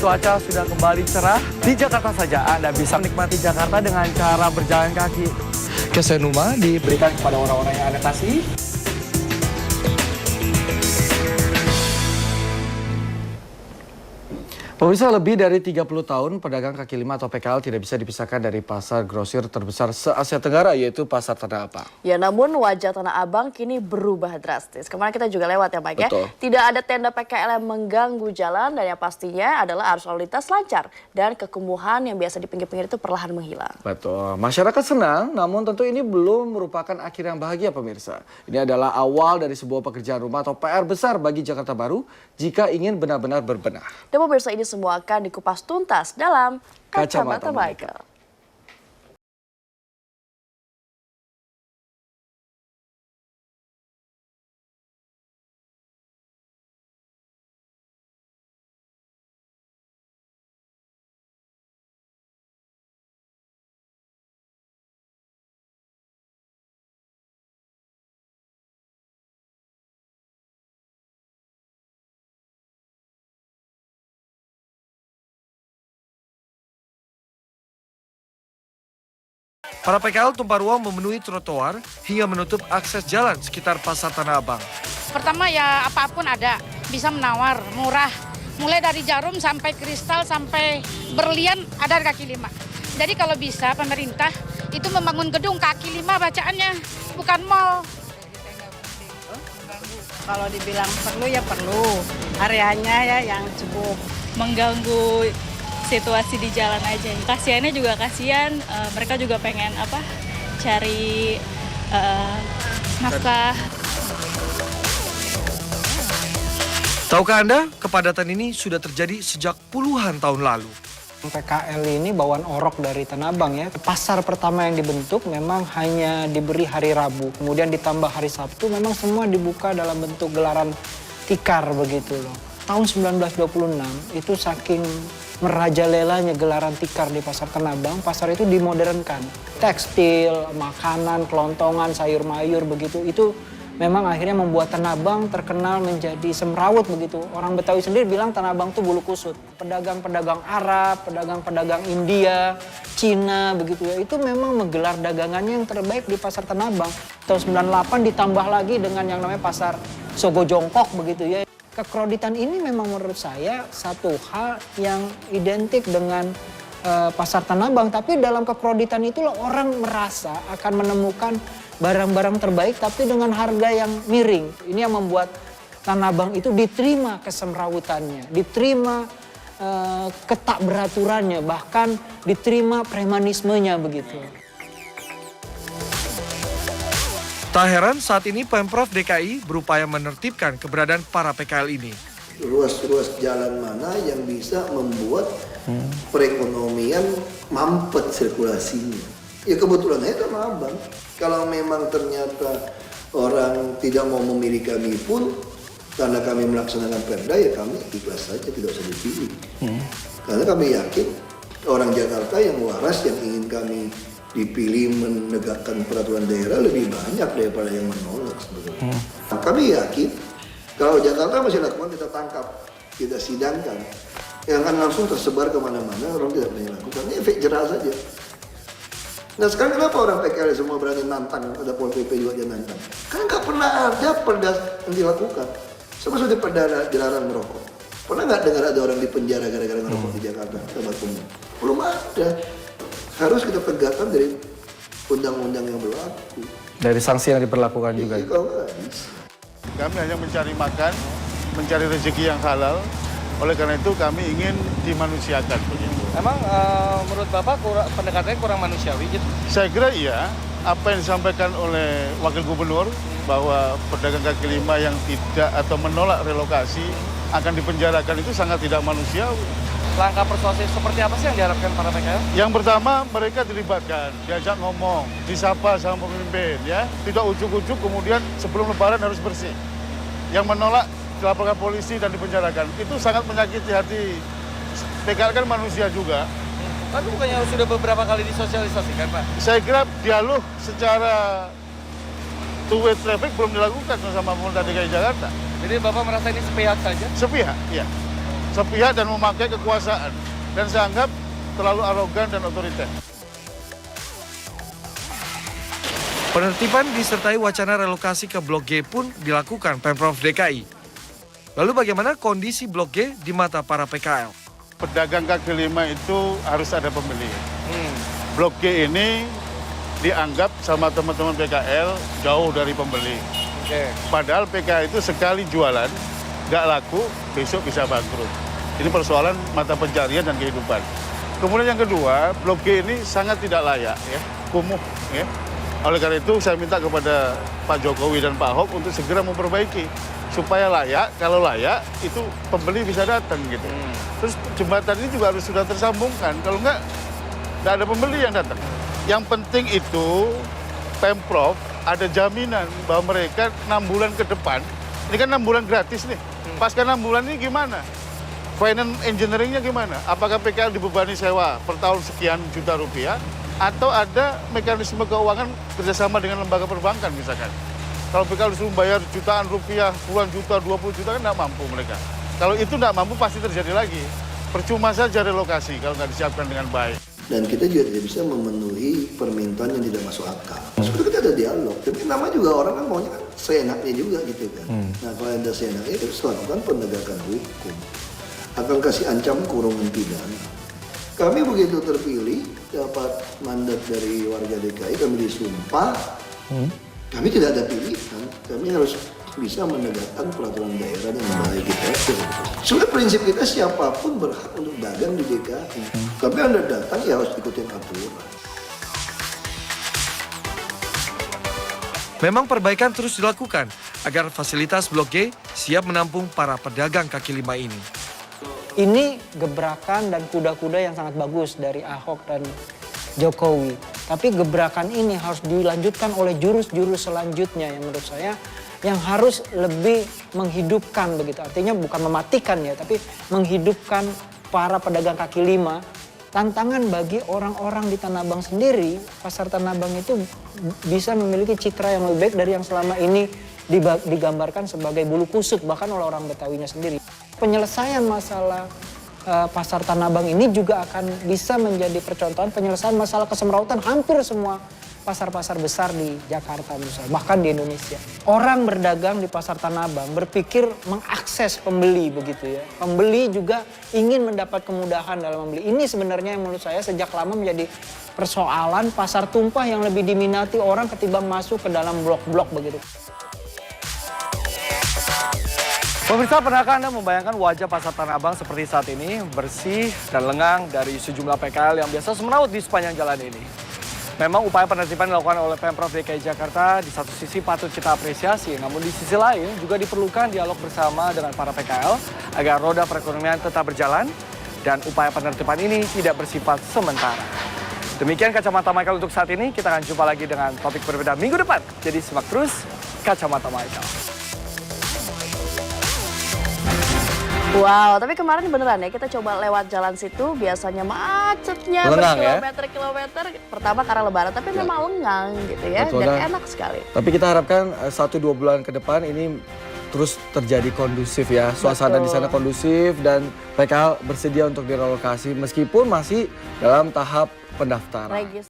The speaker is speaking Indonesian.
cuaca sudah kembali cerah, di Jakarta saja Anda bisa menikmati Jakarta dengan cara berjalan kaki. Kesenuma diberikan kepada orang-orang yang Anda kasih. Pemirsa, lebih dari 30 tahun pedagang kaki lima atau PKL tidak bisa dipisahkan dari pasar grosir terbesar se-Asia Tenggara, yaitu Pasar Tanah Abang. Ya, namun wajah Tanah Abang kini berubah drastis. Kemarin kita juga lewat ya, Mike ya. Tidak ada tenda PKL yang mengganggu jalan dan yang pastinya adalah arus lalu lintas lancar dan kekumuhan yang biasa di pinggir-pinggir itu perlahan menghilang. Betul. Masyarakat senang, namun tentu ini belum merupakan akhir yang bahagia, pemirsa. Ini adalah awal dari sebuah pekerjaan rumah atau PR besar bagi Jakarta Baru jika ingin benar-benar berbenah. Dan pemirsa, ini semua akan dikupas tuntas dalam Kacamata Michael. Para PKL tumpah ruang memenuhi trotoar hingga menutup akses jalan sekitar Pasar Tanah Abang. Pertama ya apapun ada, bisa menawar, murah. Mulai dari jarum sampai kristal sampai berlian ada di kaki lima. Jadi kalau bisa pemerintah itu membangun gedung kaki lima bacaannya, bukan mall. Kalau dibilang perlu ya perlu, areanya ya yang cukup. Mengganggu situasi di jalan aja. Kasiannya juga kasihan, mereka juga pengen cari nafkah. Tahukah Anda, kepadatan ini sudah terjadi sejak puluhan tahun lalu. PKL ini bawaan orok dari Tanah Abang ya. Pasar pertama yang dibentuk memang hanya diberi hari Rabu. Kemudian ditambah hari Sabtu memang semua dibuka dalam bentuk gelaran tikar begitu loh. Tahun 1926 itu saking merajalelanya gelaran tikar di Pasar Tanah Abang, pasar itu dimodernkan. Tekstil, makanan, kelontongan, sayur mayur begitu, itu memang akhirnya membuat Tanah Abang terkenal menjadi semrawut begitu. Orang Betawi sendiri bilang Tanah Abang itu bulu kusut. Pedagang-pedagang Arab, pedagang-pedagang India, Cina begitu ya, itu memang menggelar dagangannya yang terbaik di Pasar Tanah Abang. Tahun 98 ditambah lagi dengan yang namanya Pasar Sogo Jongkok begitu ya. Kekroditan ini memang menurut saya satu hal yang identik dengan Pasar Tanah Abang. Tapi dalam kekroditan itulah orang merasa akan menemukan barang-barang terbaik tapi dengan harga yang miring. Ini yang membuat Tanah Abang itu diterima kesemrawutannya, diterima ketak beraturannya, bahkan diterima premanismenya begitu. Tak heran saat ini Pemprov DKI berupaya menertibkan keberadaan para PKL ini. Ruas-ruas jalan mana yang bisa membuat perekonomian mampet sirkulasinya. Ya kebetulan aja Tanah Abang. Kalau memang ternyata orang tidak mau memilih kami pun, karena kami melaksanakan perda ya kami ikhlas saja, tidak usah dipilih. Karena kami yakin orang Jakarta yang waras yang ingin kami dipilih menegakkan peraturan daerah lebih banyak daripada yang menolak sebetulnya. Nah, kami yakin kalau Jakarta masih lakukan kita tangkap, kita sidangkan, yang akan langsung tersebar kemana-mana, orang tidak boleh lakukan. Ini efek jerah saja. Nah sekarang kenapa orang PKL semua berani nantang, ada Pol PP juga dia nantang? Kan nggak pernah ada perda yang dilakukan. Sama seperti perda dilarang merokok. Pernah nggak dengar ada orang di penjara gara-gara ngerokok di Jakarta, tempat umum? Belum ada. Harus kita tegakkan dari undang-undang yang berlaku. Dari sanksi yang diberlakukan juga. Kami hanya mencari makan, mencari rezeki yang halal. Oleh karena itu kami ingin dimanusiakan. Emang menurut Bapak pendekatannya kurang manusiawi gitu? Saya kira iya. Apa yang disampaikan oleh Wakil Gubernur bahwa pedagang kaki lima yang tidak atau menolak relokasi akan dipenjarakan itu sangat tidak manusiawi. Langkah persuasif seperti apa sih yang diharapkan para PKL? Yang pertama mereka dilibatkan, diajak ngomong, disapa sama pemimpin ya. Tidak ujuk-ujuk kemudian sebelum lebaran harus bersih. Yang menolak dilaporkan polisi dan dipenjarakan. Itu sangat menyakiti hati. PKL kan manusia juga. Tapi bukannya sudah beberapa kali disosialisasikan, Pak? Saya kira dialog secara two-way traffic belum dilakukan sama pemerintah DKI Jakarta. Jadi Bapak merasa ini sepihak saja? Sepihak, iya. sepihak dan memakai kekuasaan. Dan saya anggap terlalu arogan dan otoriter. Penertiban disertai wacana relokasi ke Blok G pun dilakukan Pemprov DKI. Lalu bagaimana kondisi Blok G di mata para PKL? Pedagang kaki lima itu harus ada pembeli. Blok G ini dianggap sama teman-teman PKL jauh dari pembeli. Padahal PKL itu sekali jualan, nggak laku, besok bisa bangkrut. Ini persoalan mata pencarian dan kehidupan. Kemudian yang kedua, Blok G ini sangat tidak layak, ya, kumuh. Ya. Oleh karena itu saya minta kepada Pak Jokowi dan Pak Ahok untuk segera memperbaiki. Supaya layak, kalau layak itu pembeli bisa datang gitu. Terus jembatan ini juga harus sudah tersambungkan, kalau nggak ada pembeli yang datang. Yang penting itu Pemprov ada jaminan bahwa mereka 6 bulan ke depan, ini kan 6 bulan gratis nih, pasca 6 bulan ini gimana? Finance engineeringnya gimana? Apakah PKL dibebani sewa per tahun sekian juta rupiah, atau ada mekanisme keuangan kerjasama dengan lembaga perbankan misalkan? Kalau PKL disuruh bayar jutaan rupiah, puluhan juta, 20 juta kan nggak mampu mereka. Kalau itu nggak mampu pasti terjadi lagi. Percuma saja relokasi kalau nggak disiapkan dengan baik. Dan kita juga tidak bisa memenuhi permintaan yang tidak masuk akal. Sebetulnya kita ada dialog. Tapi nama juga orang kan maunya kan seenaknya juga gitu kan. Nah kalau ada seenaknya itu harus lakukan penegakan hukum. Akan kasih ancaman kurungan pidana. Kami begitu terpilih, dapat mandat dari warga DKI, kami disumpah. Kami tidak ada pilihan, kami harus bisa menegakkan peraturan daerah yang baik kita. Sebenarnya prinsip kita siapapun berhak untuk dagang di DKI. Tapi Anda datang ya harus ikutin aturan. Memang perbaikan terus dilakukan agar fasilitas Blok G siap menampung para pedagang kaki lima ini. Ini gebrakan dan kuda-kuda yang sangat bagus dari Ahok dan Jokowi. Tapi gebrakan ini harus dilanjutkan oleh jurus-jurus selanjutnya yang menurut saya yang harus lebih menghidupkan begitu. Artinya bukan mematikan ya, tapi menghidupkan para pedagang kaki lima. Tantangan bagi orang-orang di Tanah Abang sendiri, pasar Tanah Abang itu bisa memiliki citra yang lebih baik dari yang selama ini digambarkan sebagai bulu kusut bahkan oleh orang Betawinya sendiri. Penyelesaian masalah pasar Tanah Abang ini juga akan bisa menjadi percontohan penyelesaian masalah kesemrautan hampir semua pasar-pasar besar di Jakarta misalnya, bahkan di Indonesia. Orang berdagang di pasar Tanah Abang berpikir mengakses pembeli begitu ya. Pembeli juga ingin mendapat kemudahan dalam membeli. Ini sebenarnya yang menurut saya sejak lama menjadi persoalan pasar tumpah yang lebih diminati orang ketimbang masuk ke dalam blok-blok begitu. Pemirsa, pernahkah Anda membayangkan wajah pasar Tanah Abang seperti saat ini, bersih dan lengang dari sejumlah PKL yang biasa semeraut di sepanjang jalan ini? Memang upaya penertiban dilakukan oleh Pemprov DKI Jakarta di satu sisi patut kita apresiasi, namun di sisi lain juga diperlukan dialog bersama dengan para PKL agar roda perekonomian tetap berjalan dan upaya penertiban ini tidak bersifat sementara. Demikian Kacamata Michael untuk saat ini, kita akan jumpa lagi dengan topik berbeda minggu depan. Jadi simak terus Kacamata Michael. Wow, tapi kemarin beneran ya kita coba lewat jalan situ biasanya macetnya Lengang, berkilometer-kilometer. Pertama karena lebaran, tapi memang lengang gitu ya. Betul, dan enak sekali. Tapi kita harapkan 1-2 bulan ke depan ini terus terjadi kondusif ya. Suasana di sana kondusif dan PKL bersedia untuk direlokasi meskipun masih dalam tahap pendaftaran.